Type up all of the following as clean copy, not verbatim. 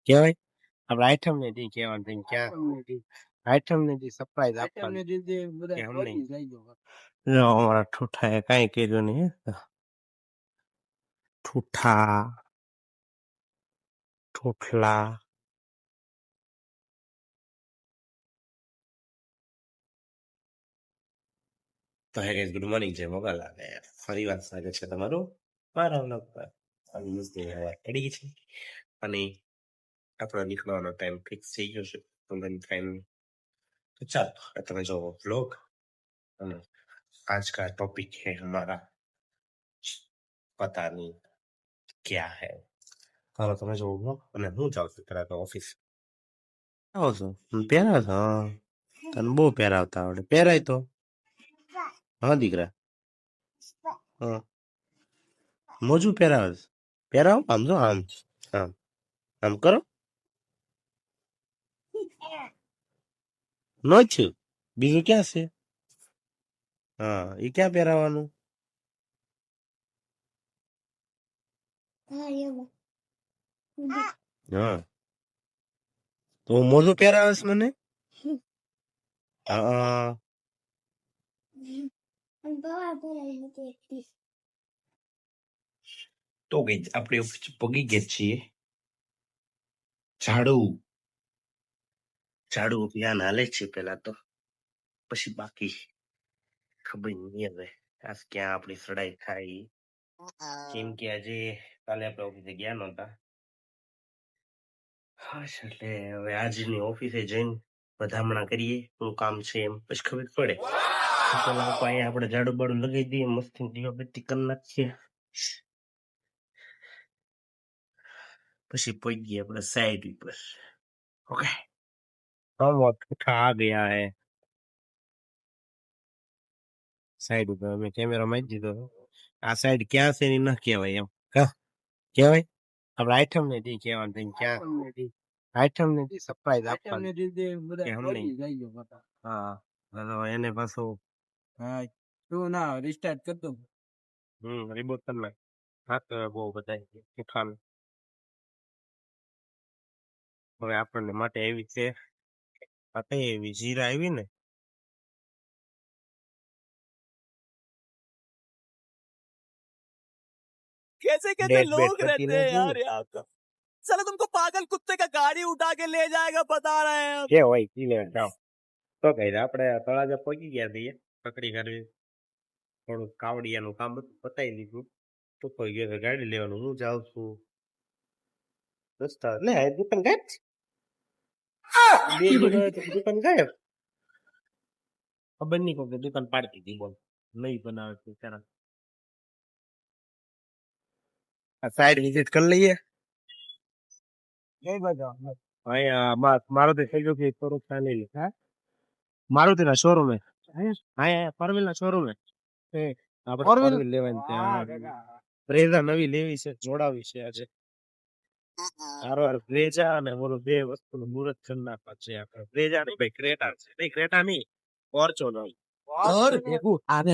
કહેવાય આપણે આઈટમ ને દી કહેવાનું થઈને ક્યાં આઈટમ ને દી સરપ્રાઈઝ આપવાની કે અમને જો અમારા ઠૂઠાએ કાંઈ કર્યું નહીં ઠૂઠા ઠૂઠલા તો હે ગાઈસ ગુડ મોર્નિંગ જય મોગલ અને ફરી વાર સ્વાગત છે તમારું મારા વ્લોગ પર આવી મુસ્તી હવા પડી છે અને આપણો નીકળવાનો ટાઈમ ફિક્સ થઈ ગયો છે ટાઈમ तो चल તમે જો વ્લોગ અને आज का टॉपिक है हमारा पता नहीं क्या है હાલો તમે જો વ્લોગ અને હું જાઉં છું ત્યારે ઓફિસ આવો છો પહેરા છો તને બહુ પહેરાવતા આવડે પહેરાય તો હા દીકરા હા મોજું પહેરાવે છે પહેરાવો આમ જો આમ આમ આમ કરો ન થયું બીજું ક્યાં છે હા એ ક્યાં પહેરાવાનું હા તો મોજું પહેરાવે છે મને હા તો ગઈ આપણે ઓફિસ પગી ગયા છીએ ઝાડુ અભિયાન હાલે છે પેલા તો પછી બાકી ખબર નહીં હવે આજ ક્યાં આપણી સડાઈ થાય કેમ કે આજે કાલે આપણે ઓફિસે ગયા નહોતા હા એટલે હવે આજની ઓફિસે જઈને વધામણા કરીએ શું કામ છે એમ પછી ખબર પડે પેલા અહીંયા આપણે ઝાડુ બાડુ લગાવી દઈએ મસ્તી દીવાબત્તી કરી નાખીએ પછી પહોંચીએ આપણે સાઈડ ઉપર ओके हम उठा आ गया है સાઈડ ઉપર અમે કેમેરા માં દીધો આ સાઈડ ક્યાં છે એની ના કહેવાય એમ કા કહેવાય આપણે આઈટમ ને દી કહેવાનું થઈને ક્યાં આઈટમ ને દી સરપ્રાઈઝ આપવાની કે અમને હા હવે એને પાછું હા તું ના રિસ્ટાર્ટ કર દો રિબોટ કર નાખ હા તો બહુ બધા ઉઠાન હવે આપણને માટે એવી છે આ કઈ એવી જીરા આવી ને कैसे कैसे लोग रहते हैं यार यहाँ का चलो तुमको पागल कुत्ते का गाड़ी उठा के ले जाएगा बता रहे हैं हम કે હોય કી લે જાઓ તો કઈ આપણે તળાજા પહોંચી ગયા છીએ પકડી કરવી થોડું કાવડિયાનું કામ બધું પતાવી લીધું તો કોઈ ગયો ગાડી લેવાનું હું જાઉં છું રસ્તા લે દુકાન ગાયબ દુકાન ગાયબ ખબર નહીં કોઈ દુકાન પાડતી હતી બોલ નહીં બનાવે છે ત્યારે આ સાઈડ વિઝિટ કરી લઈએ કઈ બાજુ અહીંયા મારુતિ થઈ ગયું કે થોડુંક ચાલી હા મારુતિના શોરૂમ હા પરવીલના શોરૂમ આપણે પરવીલ લેવાની ત્યાં બ્રેઝા નવી લેવી છે જોડાવી છે આજે બ્રેઝા અને બોલો બે વસ્તુનું મુહૂર્ત કરી નાખવા છે આપણે બ્રેઝા નહીં ભાઈ ક્રેટા છે નહીં ક્રેટા નહીં ફોર્ચ્યુનર ભેગું આને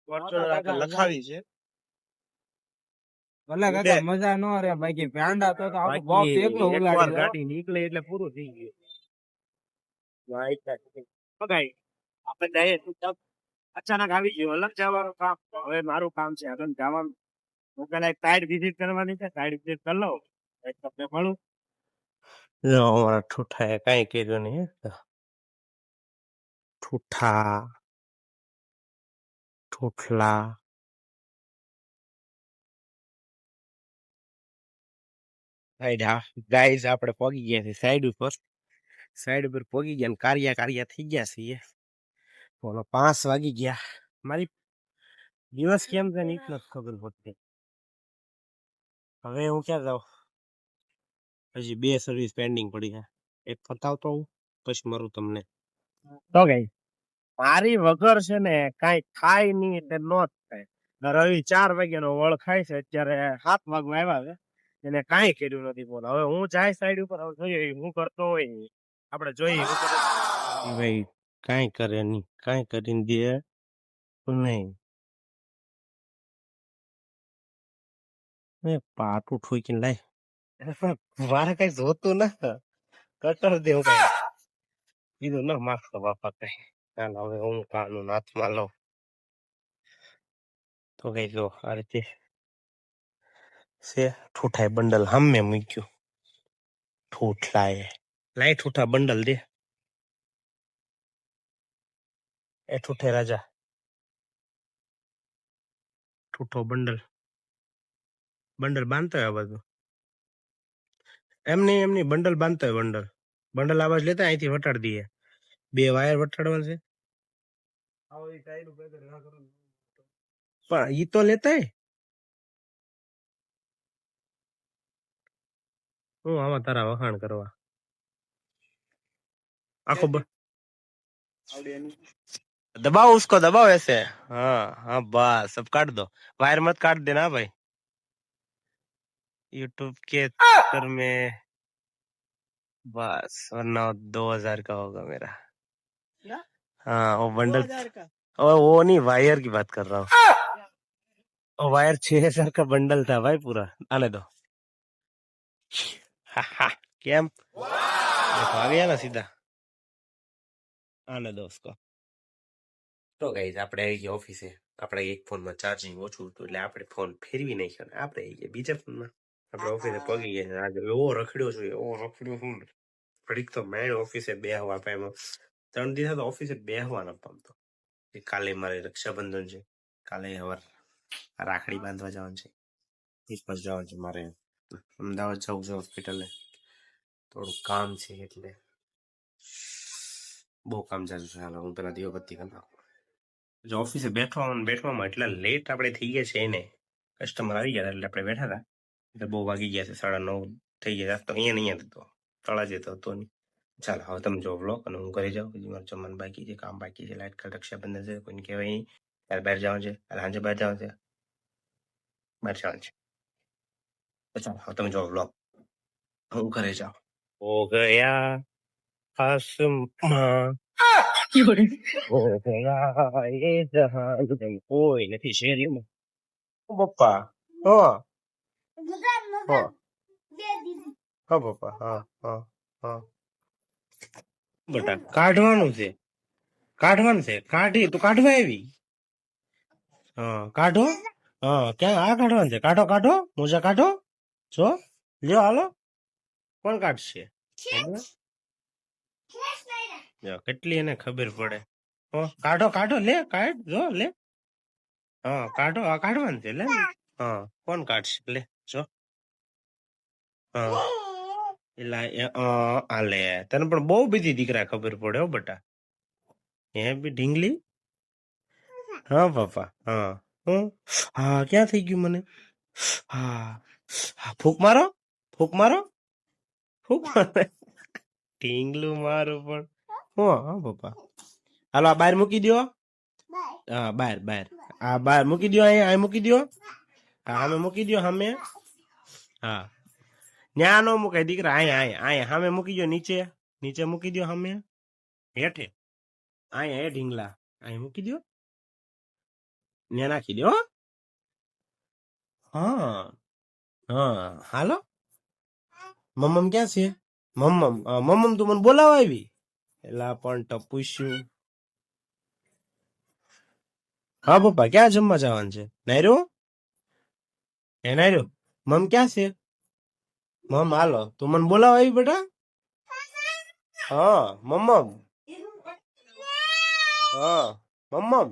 ફોર્ચ્યુનર આપણે લખાવી છે મજા નો રે બાકી પાંડા તો આપણો બોક્સ એકલો ઉલાડી ગાડી નીકળે એટલે પૂરું થઈ ગયું આપણે ડાયરેક્ટ અચાનક આવી ગયું અલગ જવાનું કામ હવે મારું કામ છે આગળ જવાનું હું પેલા એક સાઈડ વિઝિટ કરવાની છે સાઈડ વિઝિટ કરી લઉં તમને મળું અમારા ઠૂઠાએ કઈ કર્યું નહીં ઠૂઠા ઠૂઠલા ગાઈઝ આપણે પહોંચી ગયા છીએ સાઈડ ઉપર પહોંચી ગયા કાર્યા થઈ ગયા છીએ બોલો 5 વાગી ગયા મારી દિવસ કેમ છે ને નથી ખબર પડતી હવે હું ક્યાં જાઉં હજી 2 સર્વિસ પેન્ડિંગ પડી છે એક પતાવતો હું પછી મારું તમને તો ગઈ મારી વગર છે ને કાંઈ થાય નહીં એટલે નો જ થાય રવિ 4 વાગ્યાનો વળ ખાય છે અત્યારે 7 વાગવા આવ્યા છે એને કાંઈ કર્યું નથી બોલ હવે હું જાય સાઈડ ઉપર જોઈએ હું કરતો હોય આપણે જોઈએ ભાઈ કાંઈ કરે નહીં કાંઈ કરીને દે નહીં પાટું ઠોકીને લાય મારે કઈ જોતું ના કટર દેવું કઈ કીધું ના માગતો બાપા કઈ. ચાલ હવે હું કાનું હાથમાં લઉં તો કઈ જો આ રીતે છે ઠૂઠાય બંડલ હામે મૂક્યું ઠૂઠલાય લાય ઠૂઠા બંડલ દે એ ઠૂઠે રાજા ઠૂઠો બંડલ બંડલ બાંધતો હોય આ બધું એમની બંડલ બાંધતો હોય બંડલ બંડલ આવાજ લેતા અહીંથી વટાડી દઈએ 2 વાયર વટાડવાનું છે પણ ઈ તો લેતા હું આમાં તારા વખાણ કરવા આખો दबाओ उसको दबाओ ऐसे हाँ हाँ बस अब काट दो वायर मत काट देना भाई यूट्यूब के चक्कर में बस वरना 2000 का होगा मेरा क्या? हाँ वो बंडल 2000 का और वो नहीं वायर की बात कर रहा हूँ वो वायर 6000 का बंडल था भाई पूरा आने दो કેમ देखो आ गया ना सीधा आने दो उसको તો ગાઈઝ આપણે આવી ગયા ઓફિસે આપણે એક ફોનમાં ચાર્જિંગ ઓછું હતું એટલે આપણે ફોન ફેરવી નાખ્યો ને આપણે આવી ગયા બીજા ફોનમાં આપણે ઓફિસે પગી ગયા આજે એવો રખડ્યો છું શું ઘડીક તો મેં ઓફિસે બેહવા પામ્યો 3 દિવસ તો ઓફિસે બેહવા ન પામતો કાલે મારે રક્ષાબંધન છે કાલે હવે રાખડી બાંધવા જવાનું છે પર જવાનું છે મારે અમદાવાદ જવું છે હોસ્પિટલે થોડું કામ છે એટલે બહુ કામ ચાલુ છે હાલ હું પેલા દીવાબત્તી કરી નાખું જો ઓફિસે બેઠવામાં એટલા લેટ આપણે થઈ ગયા છે એને કસ્ટમર આવી ગયા એટલે આપણે બેઠા હતા એટલે બહુ વાગી ગયા છે 9:30 થઈ ગયા તો અહીંયા હતો તળાજે તો હતો નહીં ચાલો હવે તમે જો વ્લોગ અને હું ઘરે જાઉં હજી મારું જમવાનું બાકી છે કામ બાકી છે લાઈટ કાલ રક્ષાબંધન છે કોઈને કહેવાય નહીં ત્યારે બહાર જવાનું છે ત્યારે સાંજે બહાર જવાનું છે તો ચાલો હવે તમે જો વ્લોગ હું ઘરે જાઉં હો ગયા આસમાન હો ગયા એ જહાન કોઈ નથી શેરીમાં ઓ પપ્પા હા હા હા પપ્પા હા હા હા બેટા કાઢવાનું છે કાઢી તું કાઢવા આવી હા કાઢો હા ક્યાં આ કાઢવાનું છે કાઢો મોજા કાઢો જો લ્યો હાલો કોણ કાઢશે જો કેટલી એને ખબર પડે કાઢો લે કાઢ જો લે હા કાઢો આ કાઢવાનું છે લે હા કોણ કાઢશે લે જો હા આ લે તને પણ બહુ બધી દીકરા ખબર પડે હો બટા હે બી ઢીંગલી હા પપ્પા હા હું હા ક્યાં થઈ ગયું મને હા ફૂક મારો ઢીંગલું મારું પણ હા પપ્પા હાલો આ બહાર મૂકી દો હા બહાર આ બહાર મૂકી દો અહીં મૂકી દો હા અમે મૂકી દો સામે હા ન્યા નો મુકાય દીકરા અહીંયા સામે મૂકી દો નીચે મૂકી દો સામે હેઠે અહીંયા એ ઢીંગલા અહીં મૂકી દો ન્યા નાખી દો હા હાલો મમ્મમ ક્યાં છે મમ્મમ તું મને બોલાવા આવી એલા પણ ટપુસ્યું હા પપ્પા ક્યાં જમવા જવાનું છે નાયરો મમ ક્યાં છે મમ હાલો તું મને બોલાવા આવી બેટા હા મમ્મમ હા મમ્મમ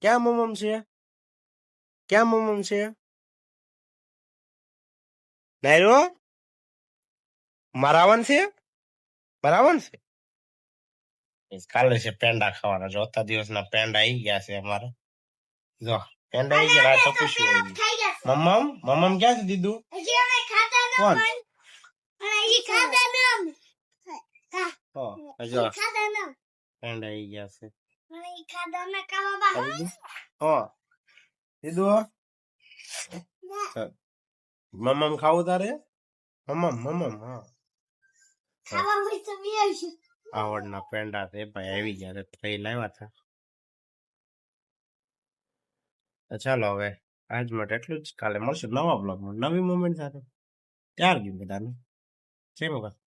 ક્યાં મમ્મમ છે નાયરો મારાવન છે કાલે છે પેંડા ખાવાના ચોથા દિવસના પેંડા આવી ગયા છે અમારે જો પેંડા આવી ગયા ટપુસ્યું મમ્મમ ક્યાં છે દીધું કોણ જો પેંડા આવી ગયા છે દીધું મમ્મમ ખાવું તારે મમ્મમ હા આવડના પેંડા છે ભાઈ આવી ગયા છે લાવ્યા હતા ચાલો હવે આજ માટે એટલું જ. કાલે મળશું નવા બ્લોગમાં નવી મુમેન્ટ સાથે. ત્યાર ગયું બધાને. જય મોગલ.